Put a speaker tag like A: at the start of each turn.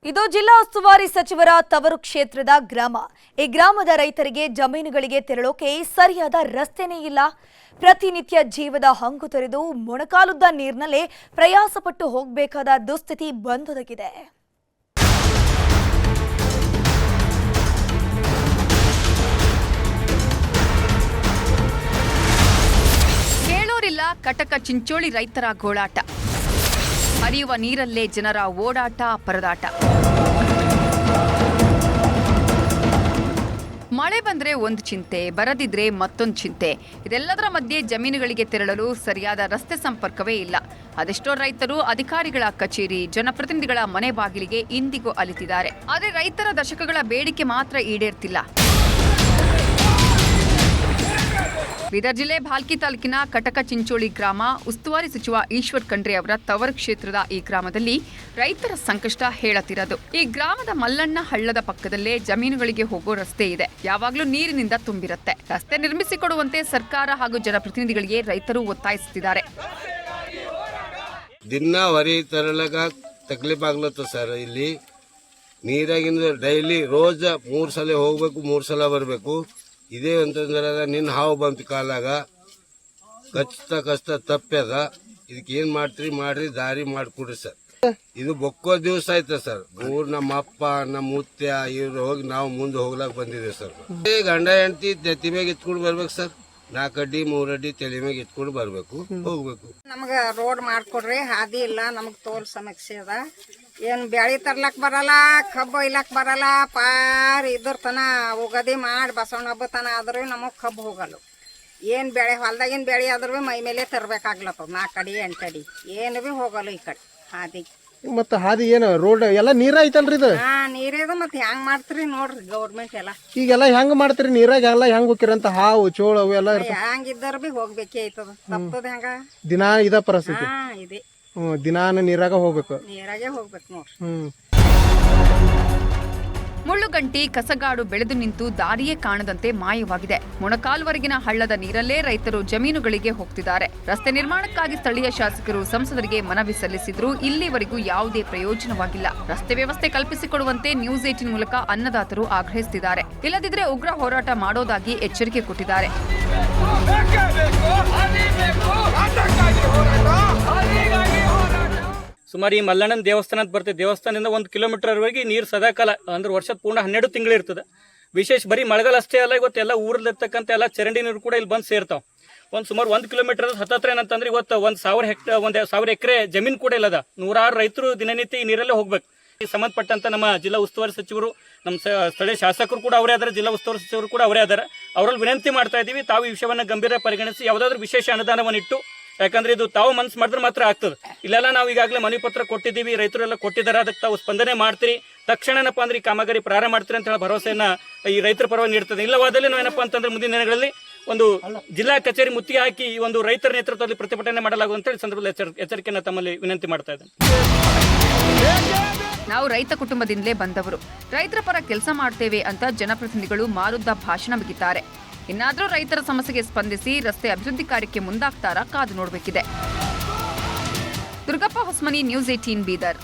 A: ಇದು ಜಿಲ್ಲಾ ಉಸ್ತುವಾರಿ ಸಚಿವರ ತವರು ಕ್ಷೇತ್ರದ ಗ್ರಾಮ. ಈ ಗ್ರಾಮದ ರೈತರಿಗೆ ಜಮೀನುಗಳಿಗೆ ತೆರಳೋಕೆ ಸರಿಯಾದ ರಸ್ತೆನೇ ಇಲ್ಲ. ಪ್ರತಿನಿತ್ಯ ಜೀವದ ಹಂಗು ತೊರೆದು ಮೊಣಕಾಲುದ್ದ ನೀರಿನಲ್ಲೇ ಪ್ರಯಾಸಪಟ್ಟು ಹೋಗಬೇಕಾದ ದುಸ್ಥಿತಿ ಬಂದೊದಗಿದೆ.
B: ಕೇಳೋರಿಲ್ಲ ಕಟಕ ಚಿಂಚೋಳಿ ರೈತರ ಗೋಳಾಟ. ಹರಿಯುವ ನೀರಲ್ಲೇ ಜನರ ಓಡಾಟ ಪರದಾಟ. ಮಳೆ ಬಂದ್ರೆ ಒಂದು ಚಿಂತೆ, ಬರದಿದ್ರೆ ಮತ್ತೊಂದು ಚಿಂತೆ. ಇದೆಲ್ಲದರ ಮಧ್ಯೆ ಜಮೀನುಗಳಿಗೆ ತೆರಳಲು ಸರಿಯಾದ ರಸ್ತೆ ಸಂಪರ್ಕವೇ ಇಲ್ಲ. ಅದೆಷ್ಟೋ ರೈತರು ಅಧಿಕಾರಿಗಳ ಕಚೇರಿ, ಜನಪ್ರತಿನಿಧಿಗಳ ಮನೆ ಬಾಗಿಲಿಗೆ ಇಂದಿಗೂ ಅಲಿತಿದ್ದಾರೆ. ಆದರೆ ರೈತರ ದಶಕಗಳ ಬೇಡಿಕೆ ಮಾತ್ರ ಈಡೇರ್ತಿಲ್ಲ. ಬೀದರ್ ಜಿಲ್ಲೆ ಭಾಲ್ಕಿ ತಾಲೂಕಿನ ಕಟಕ ಚಿಂಚೋಳಿ ಗ್ರಾಮ ಉಸ್ತುವಾರಿ ಸಚಿವ ಈಶ್ವರ್ ಖಂಡ್ರೆ ಅವರ ತವರು ಕ್ಷೇತ್ರದ ಈ ಗ್ರಾಮದಲ್ಲಿ ರೈತರ ಸಂಕಷ್ಟ ಹೇಳತಿರೋದು. ಈ ಗ್ರಾಮದ ಮಲ್ಲಣ್ಣ ಹಳ್ಳದ ಪಕ್ಕದಲ್ಲೇ ಜಮೀನುಗಳಿಗೆ ಹೋಗೋ ರಸ್ತೆ ಇದೆ. ಯಾವಾಗಲೂ ನೀರಿನಿಂದ ತುಂಬಿರುತ್ತೆ. ರಸ್ತೆ ನಿರ್ಮಿಸಿಕೊಡುವಂತೆ ಸರ್ಕಾರ ಹಾಗೂ ಜನಪ್ರತಿನಿಧಿಗಳಿಗೆ ರೈತರು ಒತ್ತಾಯಿಸುತ್ತಿದ್ದಾರೆ.
C: ದಿನ ಹೊರಿ ತರಲಾಗ ತಕ್ಲೀಫ್ ಆಗ್ಲತ್ತ ಸರ್. ಇಲ್ಲಿ ನೀರಾಗಿಂದ ಡೈಲಿ ರೋಜ 3 ಸಲ ಹೋಗ್ಬೇಕು, 3 ಸಲ ಬರಬೇಕು. ಇದೇ ಅಂತಂದ್ರೆ ನಿನ್ನ ಹಾವು ಬಂತು ಕಾಲಾಗ ಕಚ್ತಾ ತಪ್ಪ್ಯದ. ಇದಕ್ಕೆ ಏನ್ ಮಾಡ್ರಿ ದಾರಿ ಮಾಡ್ಕೊಡ್ರಿ ಸರ್. ಇದು ಬೊಕ್ಕೋ ದಿವಸ ಆಯ್ತ ಸರ್. ನಮ್ಮ ಅಪ್ಪ ನಮ್ಮ ಮುತ್ಯ ಇವ್ರು ಹೋಗಿ ನಾವು ಮುಂದೆ ಹೋಗ್ಲಾಕ್ ಬಂದಿದ್ದೇವೆ ಸರ್. ಗಂಡ ಹೆಂಡತಿ ತೆತಿ ಮ್ಯಾಗ ಎತ್ಕೊಂಡು ಬರ್ಬೇಕು ಸರ್. 4 ಅಡಿ 3 ಅಡಿ ತಲೆ ಮ್ಯಾಗ ಎತ್ಕೊಂಡು ಬರ್ಬೇಕು, ಹೋಗ್ಬೇಕು.
D: ನಮಗ ರೋಡ್ ಮಾಡ್ಕೊಡ್ರಿ, ಹಾದಿ ಇಲ್ಲ, ನಮಗ್ ತೋಲ್ ಸಮಸ್ಯೆ ಅದ. ಏನ್ ಬ್ಯಾಳಿ ತರ್ಲಕ್ ಬರಲ್ಲ, ಕಬ್ಬು ಒಯ್ಲಕ್ ಬರಲ್ಲ. ಪಾರ್ ಇದ್ರ ತನ ಉಗದಿ ಮಾಡಿ ಬಸವಣ್ಣ ಹಬ್ಬ ತನ ಆದ್ರೂ ನಮಗ್ ಕಬ್ಬು ಹೋಗಲ್ಲ. ಏನ್ ಬೆಳೆ ಹೊಲ್ದಾಗಿನ ಬೆಳೆ ಆದ್ರೂ ಮೈ ಮೇಲೆ ತರ್ಬೇಕಾಗ್ಲತ್ತದ. 4 ಅಡಿ 8 ಅಡಿ ಏನು ಬಿ ಹೋಗಲ್ಲ ಈ ಕಡೆ ಹಾದಿ.
E: ಮತ್ತ ಹಾದಿ ಏನು ರೋಡ್ ಎಲ್ಲ ನೀರ ಐತಲ್ರಿ ಇದು?
D: ನೀರಿದ ಮತ್ತೆ ಹೆಂಗ್ ಮಾಡ್ತೀರಿ ನೋಡ್ರಿ ಗೌರ್ಮೆಂಟ್ ಎಲ್ಲ.
E: ಈಗೆಲ್ಲ ಹೆಂಗ್ ಮಾಡ್ತೀರಿ? ನೀರಾಗ ಎಲ್ಲ ಹೆಂಗ್ ಹೋಗಿರಂತ ಹಾವು ಚೋಳ ಅವೆಲ್ಲ
D: ಹೆಂಗಿದ್ದಾರ ಬಿ ಹೋಗ್ಬೇಕೇ ಐತದ. ತಪ್ಪದ ಹೆಂಗ
E: ದಿನಾ ಇದ ಪರಿಸ್ಥಿತಿ.
D: ಇದೆ,
E: ದಿನಾನ ನೀರಾಗ ಹೋಗ್ಬೇಕು,
D: ನೀರಾಗೆ ಹೋಗ್ಬೇಕು ನೋಡ್ರಿ.
B: ಮುಳ್ಳುಗಂಟಿ ಕಸಗಾಡು ಬೆಳೆದು ನಿಂತು ದಾರಿಯೇ ಕಾಣದಂತೆ ಮಾಯವಾಗಿದೆ. ಮೊಣಕಾಲ್ವರೆಗಿನ ಹಳ್ಳದ ನೀರಲ್ಲೇ ರೈತರು ಜಮೀನುಗಳಿಗೆ ಹೋಗ್ತಿದ್ದಾರೆ. ರಸ್ತೆ ನಿರ್ಮಾಣಕ್ಕಾಗಿ ಸ್ಥಳೀಯ ಶಾಸಕರು ಸಂಸದರಿಗೆ ಮನವಿ ಸಲ್ಲಿಸಿದ್ರೂ ಇಲ್ಲಿವರೆಗೂ ಯಾವುದೇ ಪ್ರಯೋಜನವಾಗಿಲ್ಲ. ರಸ್ತೆ ವ್ಯವಸ್ಥೆ ಕಲ್ಪಿಸಿಕೊಡುವಂತೆ ನ್ಯೂಸ್ 18 ಮೂಲಕ ಅನ್ನದಾತರು ಆಗ್ರಹಿಸುತ್ತಿದ್ದಾರೆ. ಇಲ್ಲದಿದ್ರೆ ಉಗ್ರ ಹೋರಾಟ ಮಾಡೋದಾಗಿ ಎಚ್ಚರಿಕೆ ಕೊಟ್ಟಿದ್ದಾರೆ.
F: ಸುಮಾರು ಈ ಮಲ್ಲಣ್ಣನ ದೇವಸ್ಥಾನ ಅಂತ ಬರ್ತದೆ. ದೇವಸ್ಥಾನದಿಂದ 1 ಕಿಲೋಮೀಟರ್ವರೆಗೆ ನೀರು ಸದಾಕಾಲ ಅಂದ್ರೆ ವರ್ಷದ ಪೂರ್ಣ 12 ತಿಂಗಳು ಇರ್ತದೆ. ವಿಶೇಷ ಬರೀ ಮಳೆಗಾಲ ಅಷ್ಟೇ ಅಲ್ಲ, ಇವತ್ತೆಲ್ಲ ಊರಲ್ಲಿರ್ತಕ್ಕಂಥ ಎಲ್ಲ ಚರಂಡಿ ನೀರು ಕೂಡ ಇಲ್ಲಿ ಬಂದು ಸೇರ್ತಾವೆ. ಸುಮಾರು 1 ಕಿಲೋಮೀಟರ್ ಹತ್ತತ್ರ ಏನಂತಂದ್ರೆ ಇವತ್ತು 1,000 ಎಕರೆ ಜಮೀನು ಕೂಡ ಇಲ್ಲದ. 106 ರೈತರು ದಿನನಿತ್ಯ ಈ ನೀರಲ್ಲೇ ಹೋಗ್ಬೇಕು. ಈ ಸಂಬಂಧಪಟ್ಟಂತ ನಮ್ಮ ಜಿಲ್ಲಾ ಉಸ್ತುವಾರಿ ಸಚಿವರು, ನಮ್ಮ ಸ್ಥಳೀಯ ಶಾಸಕರು ಕೂಡ ಅವರೇ ಆದಾರೆ, ಜಿಲ್ಲಾ ಉಸ್ತುವಾರಿ ಸಚಿವರು ಕೂಡ ಅವರೇ ಆದಾರೆ. ಅವರಲ್ಲಿ ವಿನಂತಿ ಮಾಡ್ತಾ ಇದ್ದೀವಿ, ತಾವು ಈ ವಿಷಯವನ್ನು ಗಂಭೀರ ಪರಿಗಣಿಸಿ ಯಾವುದಾದ್ರೂ ವಿಶೇಷ ಅನುದಾನವನ್ನಿಟ್ಟು, ಯಾಕಂದ್ರೆ ಇದು ತಾವು ಮನಸ್ಸು ಮಾಡಿದ್ರೆ ಮಾತ್ರ ಆಗ್ತದೆ. ಇಲ್ಲೆಲ್ಲ ನಾವು ಈಗಾಗಲೇ ಮನವಿ ಪತ್ರ ಕೊಟ್ಟಿದ್ದೀವಿ, ರೈತರೆಲ್ಲ ಕೊಟ್ಟಿದ್ದಾರೆ. ಅದಕ್ಕೆ ತಾವು ಸ್ಪಂದನೆ ಮಾಡ್ತೀರಿ, ತಕ್ಷಣನಪ್ಪ ಅಂದ್ರೆ ಈ ಕಾಮಗಾರಿ ಪ್ರಾರಂಭ ಮಾಡ್ತೀರಿ ಅಂತ ಹೇಳಿ ಭರವಸೆಯನ್ನ ಈ ರೈತರ ಪರವಾಗಿ ನೀಡ್ತದೆ. ಇಲ್ಲವಾದಲ್ಲಿ ನಾವೇನಪ್ಪ ಅಂತಂದ್ರೆ ಮುಂದಿನ ದಿನಗಳಲ್ಲಿ ಒಂದು ಜಿಲ್ಲಾ ಕಚೇರಿ ಮುತ್ತಿಗೆ ಹಾಕಿ ಈ ಒಂದು ರೈತರ ನೇತೃತ್ವದಲ್ಲಿ ಪ್ರತಿಭಟನೆ ಮಾಡಲಾಗುವುದು ಅಂತ ಹೇಳಿ ಸಂದರ್ಭದಲ್ಲಿ ಎಚ್ಚರಿಕೆಯನ್ನು ತಮ್ಮಲ್ಲಿ ವಿನಂತಿ ಮಾಡ್ತಾ ಇದ್ದೇನೆ.
B: ನಾವು ರೈತ ಕುಟುಂಬದಿಂದಲೇ ಬಂದವರು, ರೈತರ ಪರ ಕೆಲಸ ಮಾಡ್ತೇವೆ ಅಂತ ಜನಪ್ರತಿನಿಧಿಗಳು ಮಾರುದ್ದ ಭಾಷಣ ಬಿಗಿತಾರೆ. ಇನ್ನಾದರೂ ರೈತರ ಸಮಸ್ಯೆಗೆ ಸ್ಪಂದಿಸಿ ರಸ್ತೆ ಅಭಿವೃದ್ಧಿ ಕಾರ್ಯಕ್ಕೆ ಮುಂದಾಗ್ತಾರಾ ಕಾದು ನೋಡಬೇಕಿದೆ. ದುರ್ಗಪ್ಪ ಹೊಸ್ಮನಿ, ನ್ಯೂಸ್ 18 ಬೀದರ್.